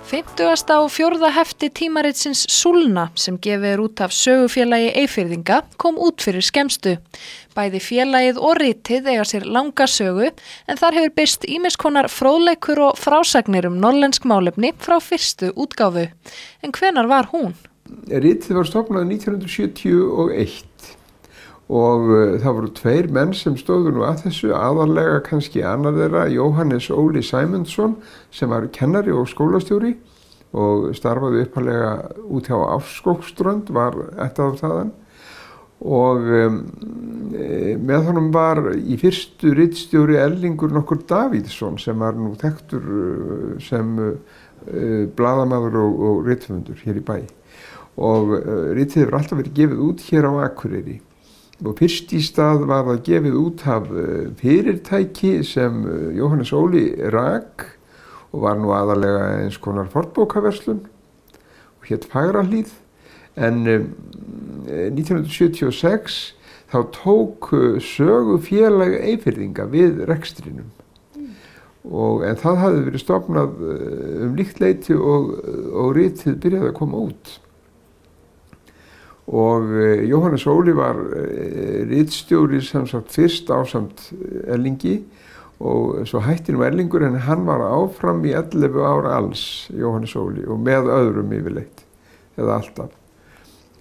50. og 4. hefti tímaritsins Súlna sem gefið er út af sögufélagi Eyfirðinga kom út fyrir skemmstu. Bæði félagið og ritið eiga sér langa sögu en þar hefur birst ýmiss konar fróðleikur og frásagnir norrlensk málefni frá fyrstu útgáfu. En hvenær var hún? Ritið var stofnað 1971 og það voru 2 menn sem stóðu nú að þessu, aðallega kannski annar þeirra, Jóhannes Óli Sæmundsson sem var kennari og skólastjóri og starfaði upphaflega út hjá Árskógsströnd, var ættað þaðan og með honum var í fyrstu ritstjóri Erlingur nokkur Davíðsson sem var nú þekktur sem blaðamaður og rithöfundur hér í bæ og ritið hefur alltaf verið gefið út hér á Akureyri. Og fyrst í stað var það gefið út af fyrirtæki sem Jóhannes Óli rak og var nú aðalega eins konar fornbókaverslun og hét Fagrahlíð. En 1976 þá tók sögufélag Eyfirðinga við rekstrinum. En það hafði verið stofnað líkt leyti og ritið byrjaði að koma út. Og Jóhannes Óli var ritstjóri sem sagt fyrst ásamt Erlingi og svo hætti nú Erlingur en hann var áfram í 11 ára alls, Jóhannes Óli, og með öðrum yfirleitt, eða alltaf.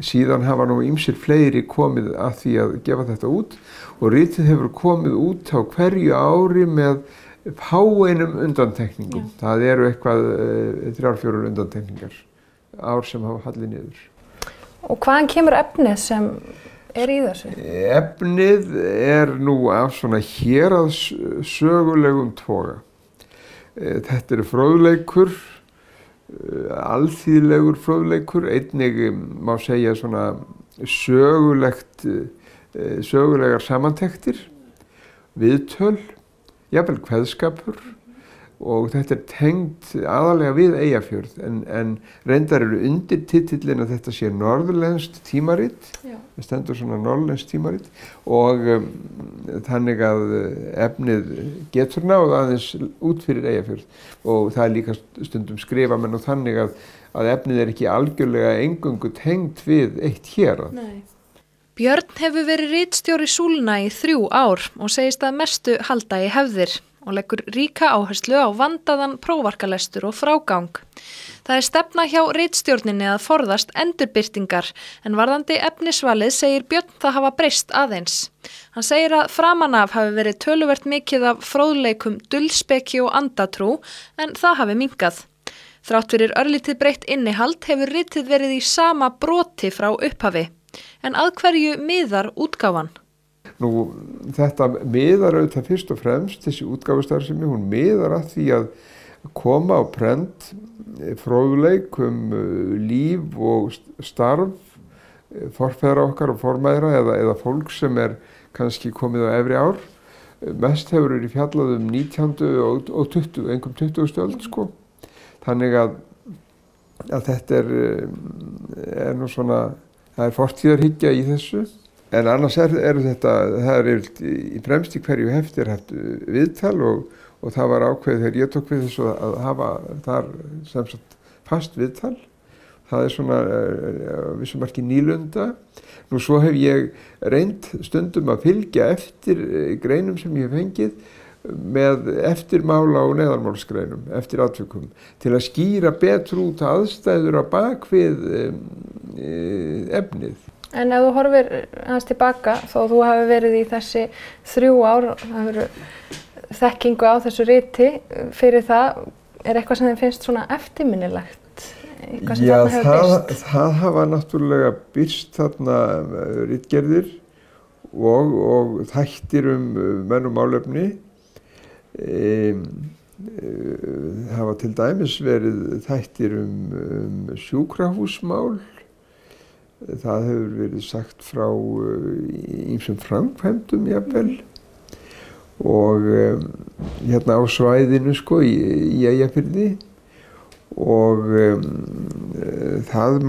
Síðan hafa nú ýmsir fleiri komið að því að gefa þetta út og ritið hefur komið út á hverju ári með fáeinum undantekningum. Já. Það eru eitthvað 3-4 undantekningar, ár sem hafa hallið niður. Og hvaðan kemur efnið sem er í þessu? Efnið er nú af svona héraðssögulegum toga. Þetta er fróðleikur, alþýðlegur fróðleikur, einnig má segja svona sögulegar samantektir, viðtöl, jafnvel kveðskapur og þetta er tengt aðalega við Eyjafjörð en reyndar eru undirtitillinn að þetta sé norðurlenskt tímarit, það stendur svona norðurlenskt tímarit og þannig að efnið getur náð aðeins út fyrir Eyjafjörð og það er líka stundum skrifa menn og þannig að efnið er ekki algjörlega eingöngu tengt við eitt hérað. Björn hefur verið ritstjóri Súlna í 3 ár og segist að mestu halda í hefðir og leggur ríka áherslu á vandaðan prófarkalestur og frágang. Það er stefna hjá ritstjórninni að forðast endurbirtingar en varðandi efnisvalið segir Björn það hafa breyst aðeins. Hann segir að framan af hafi verið töluvert mikið af fróðleikum, dulspeki og andatrú en það hafi minnkað. Þrátt fyrir örlítið breytt innihald hefur ritið verið í sama broti frá upphafi. En að hverju miðar útgáfan? Nú, þetta miðar auðvitað fyrst og fremst, þessi útgáfustarfsemi, hún miðar að því að koma á prent fróðleik líf og starf forfeðra okkar og formæðra eða fólk sem er kannski komið á efri ár. Mest hefur verið fjallað 19. og 20, einhverjum 20. öld, sko. Þannig að þetta er nú svona, það er fortíðarhyggja í þessu. En annars eru þetta, það er í fremst í hverju hefti haft viðtal og það var ákveðið þegar ég tók við þessu að hafa þar sem sagt fast viðtal. Það er svona vissum marki nýlunda. Nú svo hef ég reynt stundum að fylgja eftir greinum sem ég hef fengið með eftirmála og neðanmálsgreinum, eftir atvikum, til að skýra betur út aðstæður á bakvið efnið. En ef þú horfir aðeins tilbaka, þó þú hafi verið í þessi 3 ár, það hefur þekkingu á þessu riti, fyrir það er eitthvað sem þið finnst svona eftirminnilegt? Já, það hafa náttúrulega birst þarna ritgerðir og þættir menn og málefni. Það hafa til dæmis verið þættir sjúkrahúsmál. Það hefur verið sagt frá ýmsum framkvæmdum jafnvel og hérna á svæðinu sko í Eyjafirði og það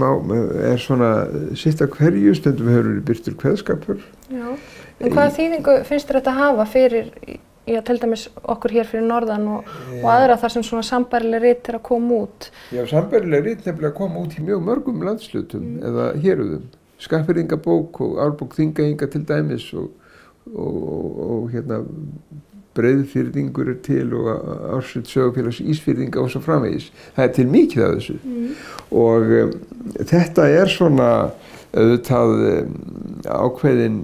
er svona sitt að hverju stundum hefur verið birtur kveðskapur. Já, en hvaða þýðingu finnst þér þetta hafa fyrir til dæmis okkur hér fyrir norðan og aðra þar sem svona sambærileg rit að koma út? Já, sambærileg rit nefnilega koma út í mjög mörgum landslutum eða héruðum. Skagfirðingabók og Árbók Þingeyinga til dæmis og hérna Breiðfirðingur til og Ársrit sögufélags Ísfirðinga og svo framvegis. Það til mikið af þessu. Og þetta svona auðvitað ákveðin,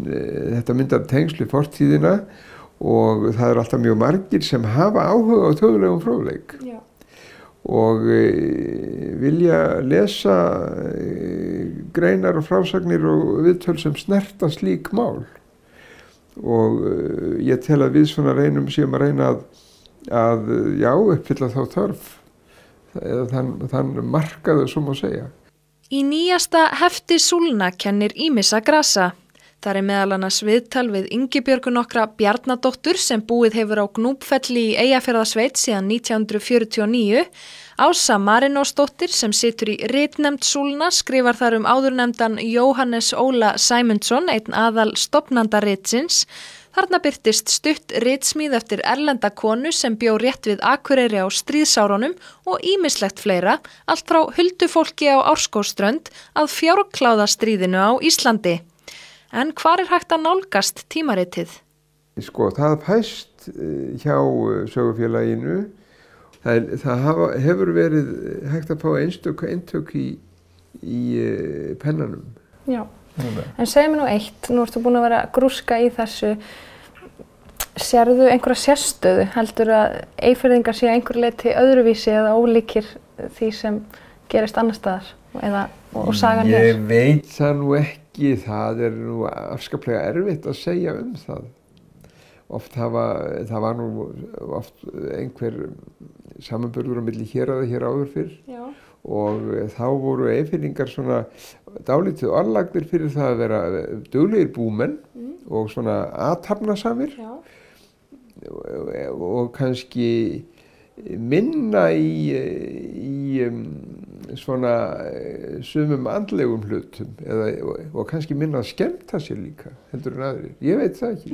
þetta myndar tengslu fortíðina og það alltaf mjög margir sem hafa áhuga á þjóðlegum fróðleik. Já. Og vilja lesa greinar og frásagnir og viðtöl sem snerta slík mál. Og ég tel að við svona séum að reyna að uppfylla þá þörf eða þann markaðu sem má segja. Í nýjasta hefti Súlna kennir ýmissa grasa. Þar meðal annars viðtal við Ingibjörgu nokkra Bjarnadóttur sem búið hefur á Gnúpfelli í Eyjafjarðarsveit síðan 1949. Ása Marinósdóttir sem situr í ritnefnd Súlna skrifar þar áðurnefndan Jóhannes Óla Sæmundsson, einn aðal stofnanda ritsins. Þarna birtist stutt ritsmíð eftir erlenda konu sem bjó rétt við Akureyri á stríðsárunum og ýmislegt fleira, allt frá huldufólki á Árskógsströnd að fjárkláðastríðinu á Íslandi. En hvar hægt að nálgast tímaritið? Sko, það fæst hjá sögufélaginu. Það hefur verið hægt að fá eintök í pennanum. Já, en segðu mér nú eitt, nú ertu búin að vera að grúska í þessu. Sérðu einhverja sérstöðu? Heldur að Eyfirðingar sé einhverju leyti öðruvísi eða ólíkir því sem gerist annar staðar og sagan hér? Ég veit það nú ekki, það nú afskaplega erfitt að segja það. Það var nú oft einhver samanburður á milli héraða hér áður fyrr. Já. Og þá voru Eyfirðingar svona dálítið orðlagðir fyrir það að vera duglegir búmenn og svona athafnasamir. Já. Og kannski minna í svona sumum andlegum hlutum og kannski minna að skemmta sér líka heldur en aðrir. Ég veit það ekki.